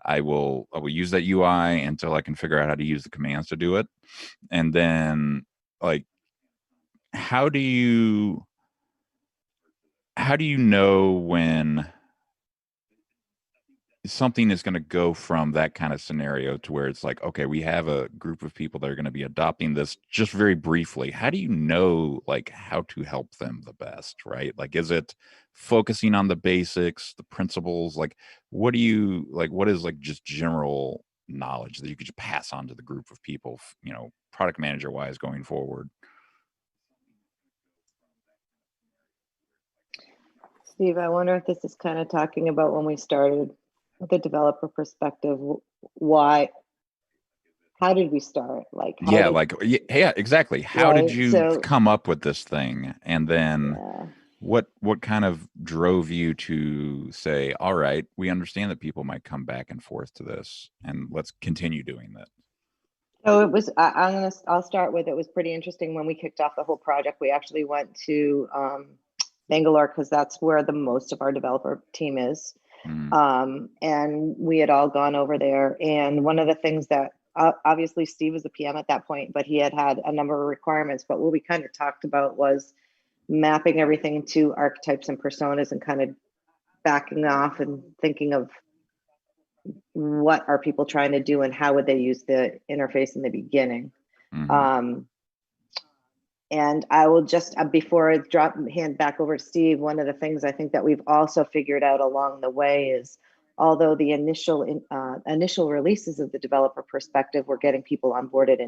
I will use that UI until I can figure out how to use the commands to do it. And then like, how do you know when something is going to go from that kind of scenario to where it's like, okay, we have a group of people that are going to be adopting this just very briefly. How do you know like how to help them the best, right? Like, is it focusing on the basics, the principles? Like, what do you like? What is like just general knowledge that you could just pass on to the group of people, product manager wise going forward? Steve, I wonder if this is kind of talking about when we started with the developer perspective. How did we start? Like, Yeah, exactly. How did right? you So, come up with this thing? And then yeah. what kind of drove you to say, all right, we understand that people might come back and forth to this, and let's continue doing that? So it was. I'll start with. It was pretty interesting when we kicked off the whole project. We actually went to Bangalore because that's where the most of our developer team is. And we had all gone over there. And one of the things that obviously Steve was the PM at that point, but he had a number of requirements. But what we kind of talked about was mapping everything to archetypes and personas and kind of backing off and thinking of what are people trying to do and how would they use the interface in the beginning. And I will just, before I hand back over to Steve, one of the things I think that we've also figured out along the way is, although the initial releases of the developer perspective were getting people onboarded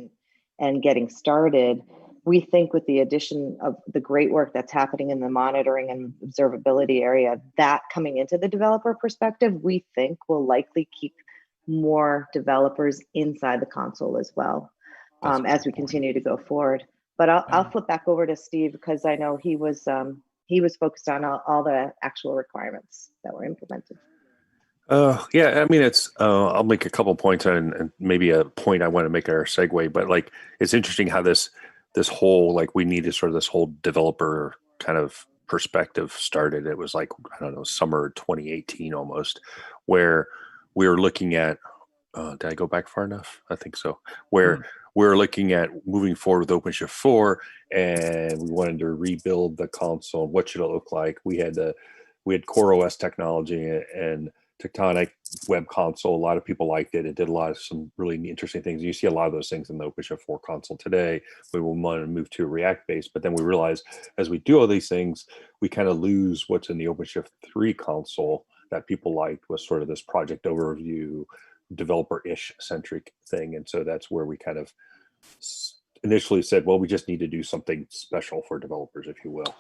and getting started, we think with the addition of the great work that's happening in the monitoring and observability area, that coming into the developer perspective, we think will likely keep more developers inside the console as well, as we continue to go forward. But I'll flip back over to Steve because I know he was focused on all the actual requirements that were implemented. Yeah, I mean, I'll make a couple points and maybe a point I want to make our segue, but like, it's interesting how this whole, like, we needed sort of this whole developer kind of perspective started. It was like, I don't know, summer 2018 almost, where we were looking at, did I go back far enough? I think so. Where we're looking at moving forward with OpenShift 4, and we wanted to rebuild the console. What should it look like? We had CoreOS technology and Tectonic web console. A lot of people liked it. It did some really interesting things. You see a lot of those things in the OpenShift 4 console today. We will want to move to a React base, but then we realize as we do all these things, we kind of lose what's in the OpenShift 3 console that people liked, was sort of this project overview, developer-ish centric thing. And so that's where we kind of initially said, well, we just need to do something special for developers, if you will.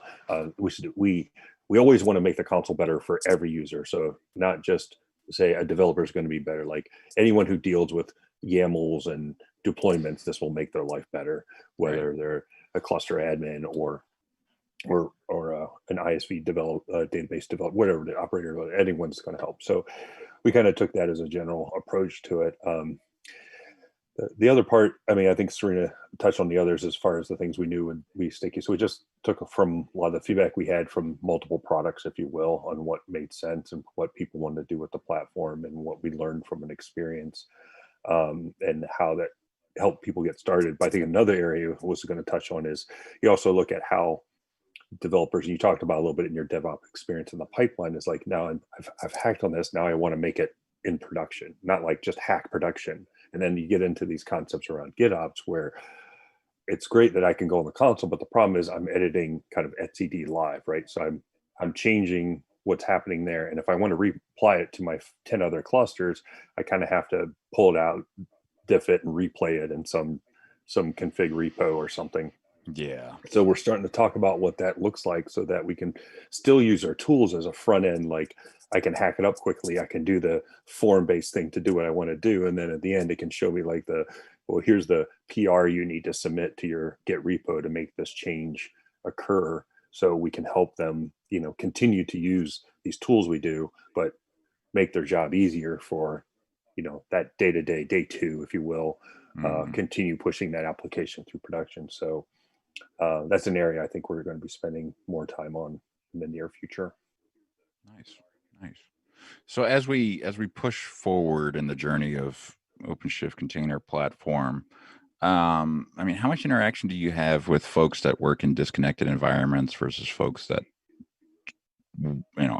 We always want to make the console better for every user. So not just say a developer is going to be better, like anyone who deals with YAMLs and deployments, this will make their life better, whether they're a cluster admin or an ISV database develop, whatever the operator, anyone's going to help. So we kind of took that as a general approach to it. The other part, I mean, I think Serena touched on the others as far as the things we knew and we sticky. So we just took from a lot of the feedback we had from multiple products, if you will, on what made sense and what people wanted to do with the platform and what we learned from an experience, and how that helped people get started. But I think another area I was going to touch on is you also look at how developers, and you talked about a little bit in your DevOps experience in the pipeline, is like, now I've hacked on this, now I want to make it in production, not like just hack production. And then you get into these concepts around GitOps where it's great that I can go on the console, but the problem is I'm editing kind of etcd live, right? So I'm changing what's happening there. And if I want to reapply it to my 10 other clusters, I kind of have to pull it out, diff it, and replay it in some config repo or something. Yeah. So we're starting to talk about what that looks like so that we can still use our tools as a front end. Like, I can hack it up quickly. I can do the form-based thing to do what I want to do. And then at the end, it can show me like well, here's the PR you need to submit to your Git repo to make this change occur. So we can help them, continue to use these tools we do, but make their job easier for, that day-to-day, day two, if you will, continue pushing that application through production. So that's an area I think we're going to be spending more time on in the near future. Nice. So as we push forward in the journey of OpenShift container platform, I mean, how much interaction do you have with folks that work in disconnected environments versus folks that,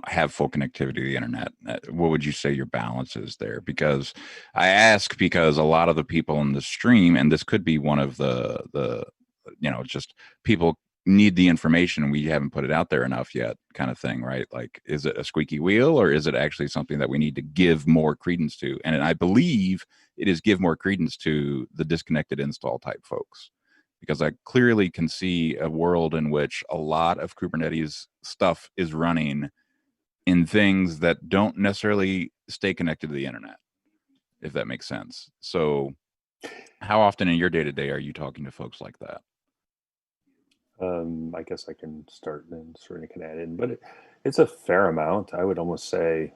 have full connectivity to the internet, what would you say your balance is there? Because I ask because a lot of the people in the stream, and this could be one of the just people need the information and we haven't put it out there enough yet, kind of thing, right? Like, is it a squeaky wheel, or is it actually something that we need to give more credence to? And I believe it is give more credence to the disconnected install type folks, because I clearly can see a world in which a lot of Kubernetes stuff is running in things that don't necessarily stay connected to the internet, if that makes sense. So how often in your day-to-day are you talking to folks like that? I guess I can start and then Serena can add in, but it's a fair amount. I would almost say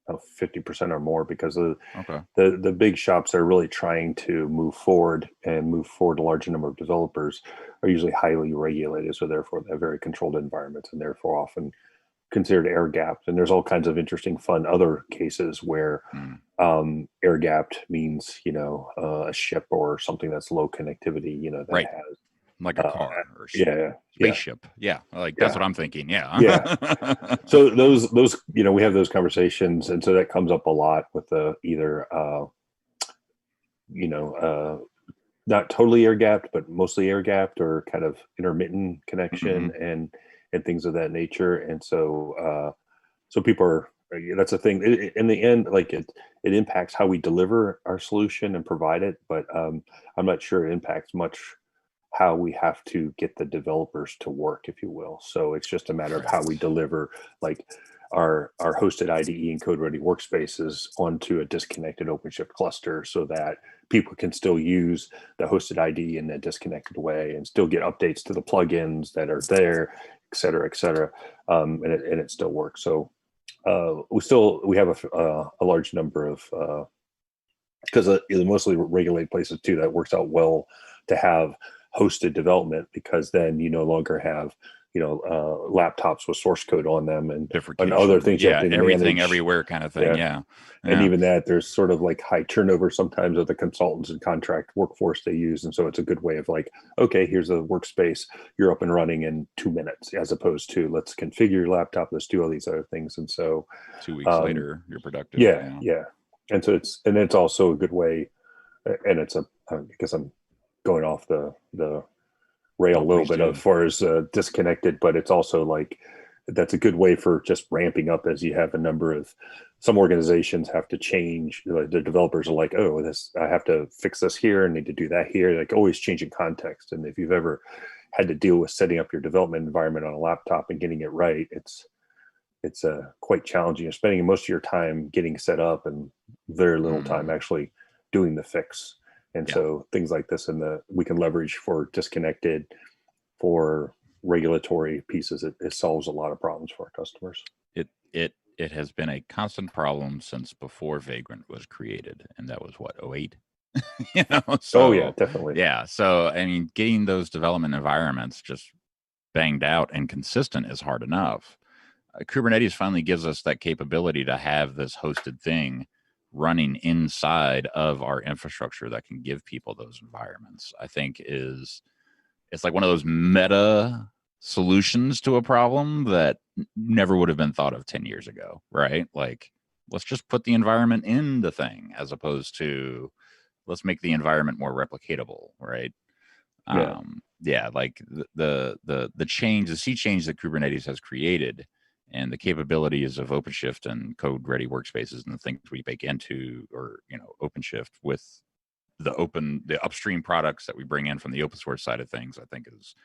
50% or more, because Okay. the big shops that are really trying to move forward a larger number of developers are usually highly regulated. So therefore they have very controlled environments and therefore often considered air gapped. And there's all kinds of interesting, fun other cases where air gapped means, a ship or something that's low connectivity, that Right. has Like a car or spaceship. Yeah. Like that's what I'm thinking. Yeah. Yeah. So those, we have those conversations. And so that comes up a lot with either, not totally air gapped, but mostly air gapped or kind of intermittent connection and things of that nature. And so, people are, that's a thing in the end, like it impacts how we deliver our solution and provide it. But I'm not sure it impacts much how we have to get the developers to work, if you will. So it's just a matter of how we deliver, like our hosted IDE and code-ready workspaces onto a disconnected OpenShift cluster, so that people can still use the hosted IDE in a disconnected way and still get updates to the plugins that are there, et cetera, et cetera. And it still works. So we have a large number of, because mostly regulated places too, that works out well to have hosted development, because then you no longer have laptops with source code on them and other things. Yeah, you have to everything manage. everywhere kind of thing. Yeah. And even that, there's sort of like high turnover sometimes of the consultants and contract workforce they use. And so it's a good way of like, okay, here's a workspace, you're up and running in 2 minutes, as opposed to let's configure your laptop, let's do all these other things. And so 2 weeks later, you're productive. Yeah. And so it's also a good way, and it's because I'm going off the rail a little bit as far as disconnected, but it's also like that's a good way for just ramping up as you have a number of, some organizations have to change, like the developers are like, oh, I have to fix this here and need to do that here, like always changing context. And if you've ever had to deal with setting up your development environment on a laptop and getting it right, it's quite challenging. You're spending most of your time getting set up and very little time actually doing the fix. And so things like this we can leverage for disconnected, for regulatory pieces. It solves a lot of problems for our customers. It has been a constant problem since before Vagrant was created, and that was what, 2008? So, oh yeah, definitely. Yeah. So I mean, getting those development environments just banged out and consistent is hard enough. Kubernetes finally gives us that capability to have this hosted thing running inside of our infrastructure that can give people those environments. I think it's like one of those meta solutions to a problem that never would have been thought of 10 years ago, right? Like, let's just put the environment in the thing, as opposed to let's make the environment more replicatable, right? Like the change, the sea change that Kubernetes has created, and the capabilities of OpenShift and code-ready workspaces and the things we bake into, or OpenShift with the upstream products that we bring in from the open source side of things, I think is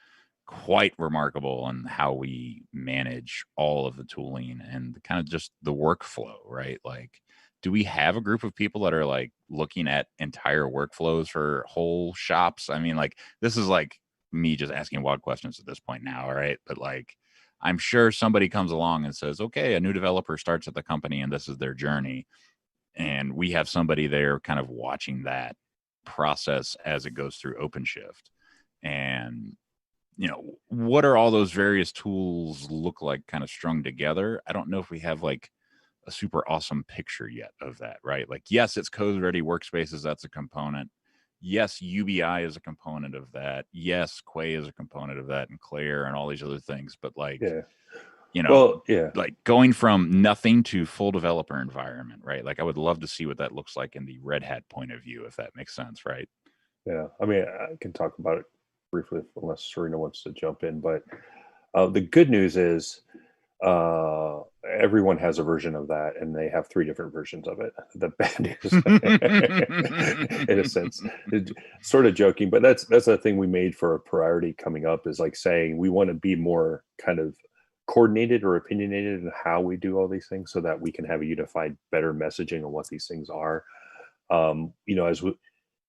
quite remarkable in how we manage all of the tooling and kind of just the workflow, right? Like, do we have a group of people that are like looking at entire workflows for whole shops? I mean, like, this is like me just asking wild questions at this point now, right? But like, I'm sure somebody comes along and says, okay, a new developer starts at the company and this is their journey. And we have somebody there kind of watching that process as it goes through OpenShift. And, what are all those various tools look like kind of strung together? I don't know if we have like a super awesome picture yet of that, right? Like, yes, it's code ready workspaces. That's a component. Yes, UBI is a component of that. Yes, Quay is a component of that, and Claire and all these other things. But like, you know, Well, yeah. like going from nothing to full developer environment, right? Like I would love to see what that looks like in the Red Hat point of view, if that makes sense, right? Yeah. I mean, I can talk about it briefly unless Serena wants to jump in. But the good news is everyone has a version of that, and they have 3 different versions of it. The bad news, in a sense, sort of joking, but that's the thing we made for a priority coming up, is like saying we want to be more kind of coordinated or opinionated in how we do all these things, so that we can have a unified, better messaging on what these things are. You know,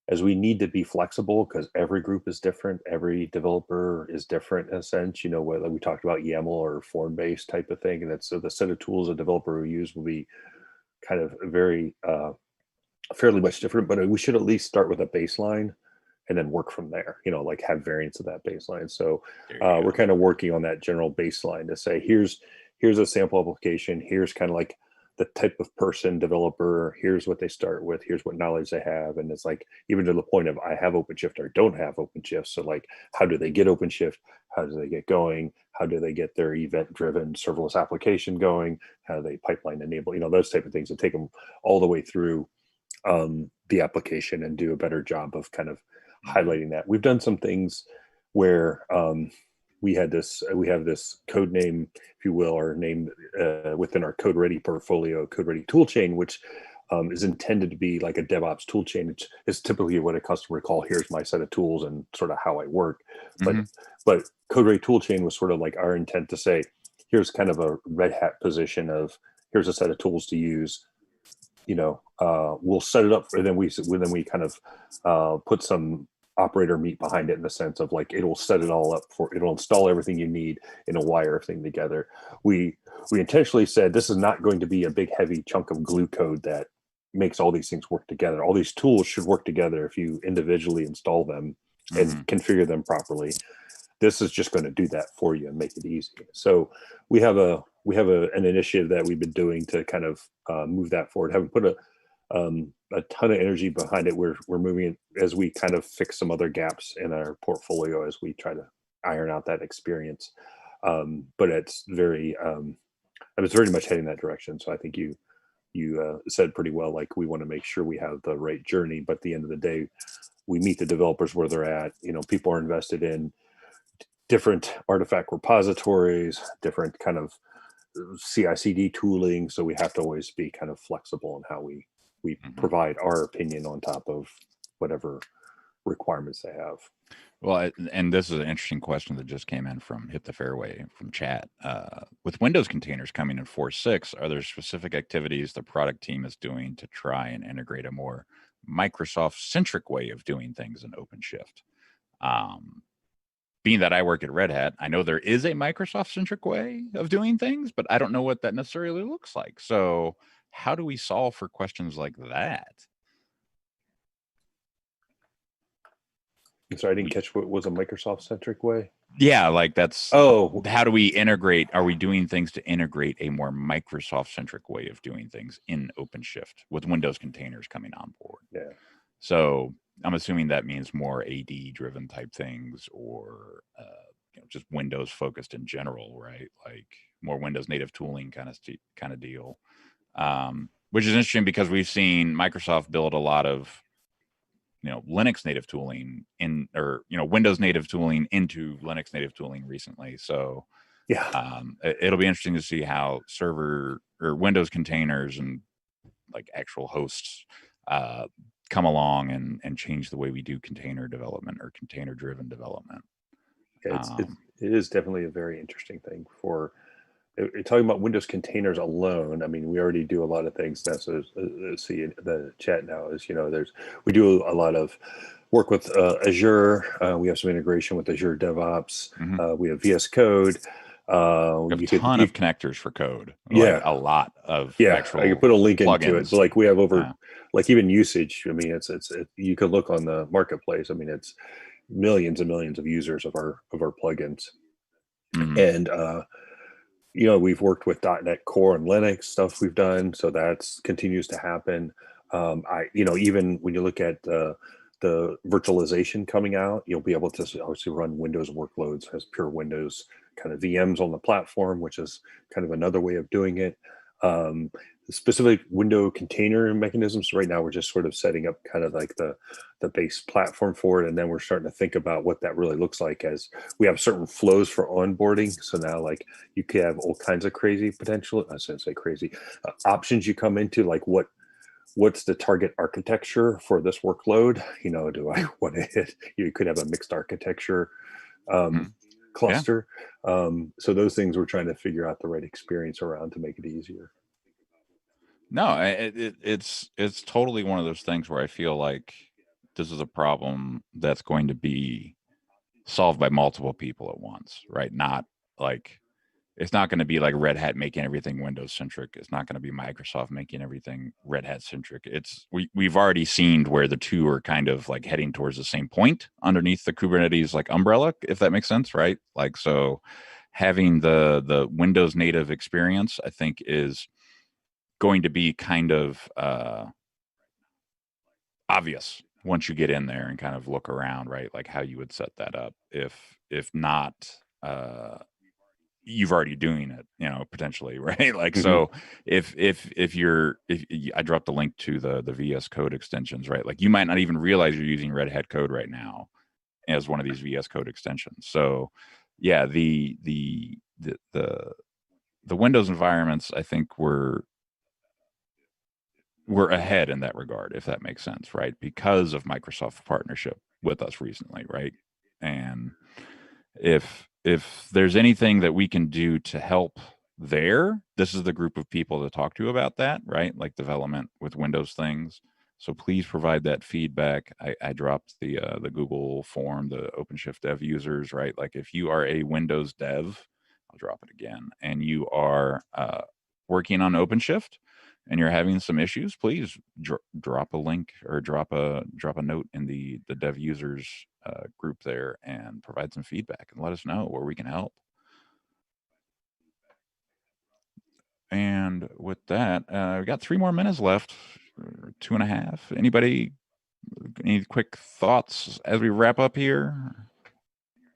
as we need to be flexible, because every group is different, every developer is different in a sense. You know, whether we talked about YAML or form-based type of thing, and that's, so the set of tools a developer will use will be kind of very fairly much different. But we should at least start with a baseline and then work from there. You know, like have variants of that baseline. So we're kind of working on that general baseline to say, here's a sample application. Here's kind of like the type of person, developer, here's what they start with, here's what knowledge they have. And it's like, even to the point of I have OpenShift or don't have OpenShift. So like, how do they get OpenShift? How do they get going? How do they get their event-driven serverless application going? How do they pipeline enable? You know, those type of things, and take them all the way through the application and do a better job of kind of highlighting that. We've done some things where we have this code name, if you will, or name within our Code Ready portfolio, Code Ready toolchain, which is intended to be like a DevOps toolchain. It's typically what a customer would call, here's my set of tools and sort of how I work. But Code Ready toolchain was sort of like our intent to say, here's kind of a Red Hat position of, here's a set of tools to use. You know, we'll set it up, and then we kind of put some operator meat behind it, in the sense of like, it'll set it all up it'll install everything you need, and it'll wire everything together. We intentionally said this is not going to be a big heavy chunk of glue code that makes all these things work together. All these tools should work together if you individually install them and configure them properly. This is just going to do that for you and make it easy. So we have an initiative that we've been doing to kind of move that forward. Haven't put a ton of energy behind it. We're moving it as we kind of fix some other gaps in our portfolio as we try to iron out that experience. But it's very much heading that direction. So I think you said pretty well, like, we want to make sure we have the right journey, but at the end of the day, we meet the developers where they're at. You know, people are invested in different artifact repositories, different kind of CI/CD tooling. So we have to always be kind of flexible in how we provide our opinion on top of whatever requirements they have. Well, and this is an interesting question that just came in from Hit the Fairway from chat. With Windows containers coming in 4.6, are there specific activities the product team is doing to try and integrate a more Microsoft-centric way of doing things in OpenShift? Being that I work at Red Hat, I know there is a Microsoft-centric way of doing things, but I don't know what that necessarily looks like. So how do we solve for questions like that? So I didn't catch what was a Microsoft-centric way. Yeah, like that's, how do we integrate? Are we doing things to integrate a more Microsoft-centric way of doing things in OpenShift with Windows containers coming on board? Yeah. So I'm assuming that means more AD-driven type things, or just Windows focused in general, right? Like more Windows native tooling kind of deal, which is interesting because we've seen Microsoft build a lot of Linux native tooling Windows native tooling into Linux native tooling recently. So yeah, it'll be interesting to see how server or Windows containers and like actual hosts come along and change the way we do container development or container driven development. it is definitely a very interesting thing for talking about Windows containers alone. I mean, we already do a lot of things. That's see in the chat now is, we do a lot of work with Azure. We have some integration with Azure DevOps. We have VS Code. We have a ton of connectors for code. Yeah, a lot of actual I could put a link plugins. into it. So like we have over like even usage. I mean, it's you could look on the marketplace. I mean, it's millions and millions of users of our plugins, and we've worked with .NET Core and Linux stuff we've done, so that's continues to happen. Even when you look at the virtualization coming out, you'll be able to obviously run Windows workloads as pure Windows kind of VMs on the platform, which is kind of another way of doing it. Specific window container mechanisms. Right now, we're just sort of setting up kind of like the base platform for it, and then we're starting to think about what that really looks like as we have certain flows for onboarding. So now, like, you could have all kinds of crazy potential. I shouldn't say crazy options you come into, like what's the target architecture for this workload? You know, do I want to hit? You could have a mixed architecture cluster. So those things we're trying to figure out the right experience around to make it easier. No, it's totally one of those things where I feel like this is a problem that's going to be solved by multiple people at once, right? Not like, it's not going to be like Red Hat making everything Windows centric. It's not going to be Microsoft making everything Red Hat centric. We've already seen where the two are kind of like heading towards the same point underneath the Kubernetes like umbrella, if that makes sense, right? Like, so having the Windows native experience, I think, is going to be kind of obvious once you get in there and kind of look around, right? Like how you would set that up. If not, you've already doing it, you know, potentially, right? Like, so if I dropped the link to the VS Code extensions, right? Like, you might not even realize you're using Red Hat code right now as one of these VS Code extensions. So yeah, the Windows environments, I think, we're ahead in that regard, if that makes sense, right? Because of Microsoft's partnership with us recently, right? And if there's anything that we can do to help there, this is the group of people to talk to about that, right? Like development with Windows things. So please provide that feedback. I dropped the Google form, the OpenShift dev users, right? Like, if you are a Windows dev, I'll drop it again, and you are working on OpenShift and you're having some issues, please drop a link or drop a note in the dev users group there and provide some feedback and let us know where we can help. And with that, we got 3 more minutes left, 2.5. Anybody, any quick thoughts as we wrap up here?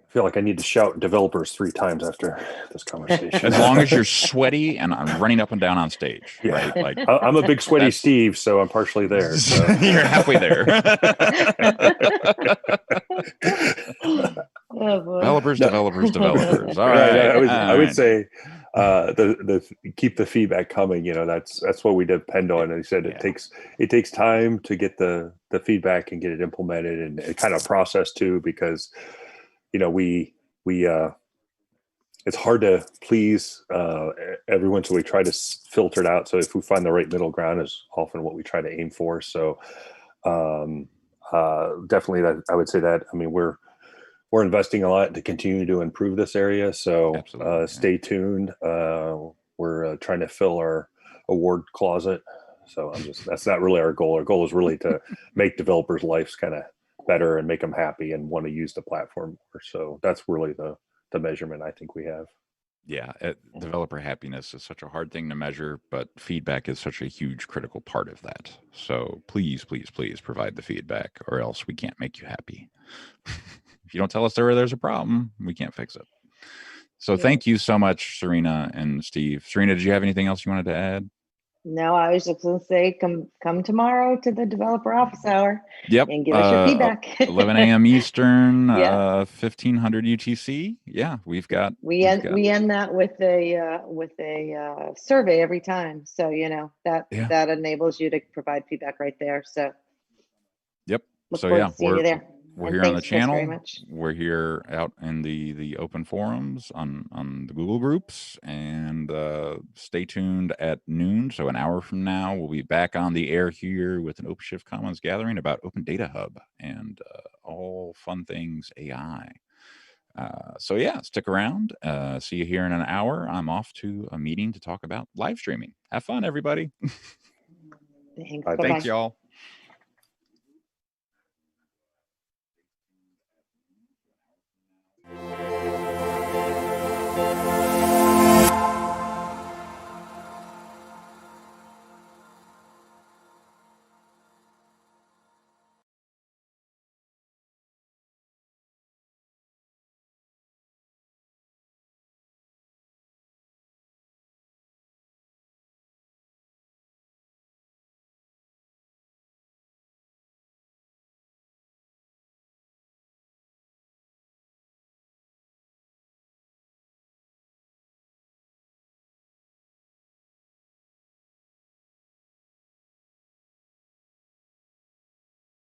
I feel like I need to shout developers 3 times after this conversation. As long as you're sweaty and I'm running up and down on stage, right? Like, I'm a big sweaty Steve, so I'm partially there. So. You're halfway there. Oh, boy. Developers. All right. I would say the keep the feedback coming. You know, that's what we depend on. And he said it takes time to get the feedback and get it implemented and kind of processed too, because you know we it's hard to please everyone, so we try to filter it out. So if we find the right middle ground is often what we try to aim for. So definitely that I would say that. I mean, we're investing a lot to continue to improve this area. So stay tuned. We're trying to fill our award closet. So that's not really our goal. Our goal is really to make developers' lives kind of better and make them happy and want to use the platform more. So that's really the measurement I think we have. Yeah, developer happiness is such a hard thing to measure, but feedback is such a huge critical part of that. So please provide the feedback, or else we can't make you happy. If you don't tell us there's a problem, we can't fix it. So thank you so much, Serena and Steve. Serena, did you have anything else you wanted to add? No, I was just going to say, come tomorrow to the developer office hour. Yep. And give us your feedback. 11 a.m. Eastern, 1500 UTC. Yeah, we end that with a survey every time. So you know that enables you to provide feedback right there. So yep. Look forward to seeing you there. We're here on the channel. We're here out in the open forums on the Google groups, and stay tuned at noon. So an hour from now, we'll be back on the air here with an OpenShift Commons gathering about Open Data Hub and all fun things AI. So yeah, stick around. See you here in an hour. I'm off to a meeting to talk about live streaming. Have fun, everybody. Thanks. Thanks, y'all.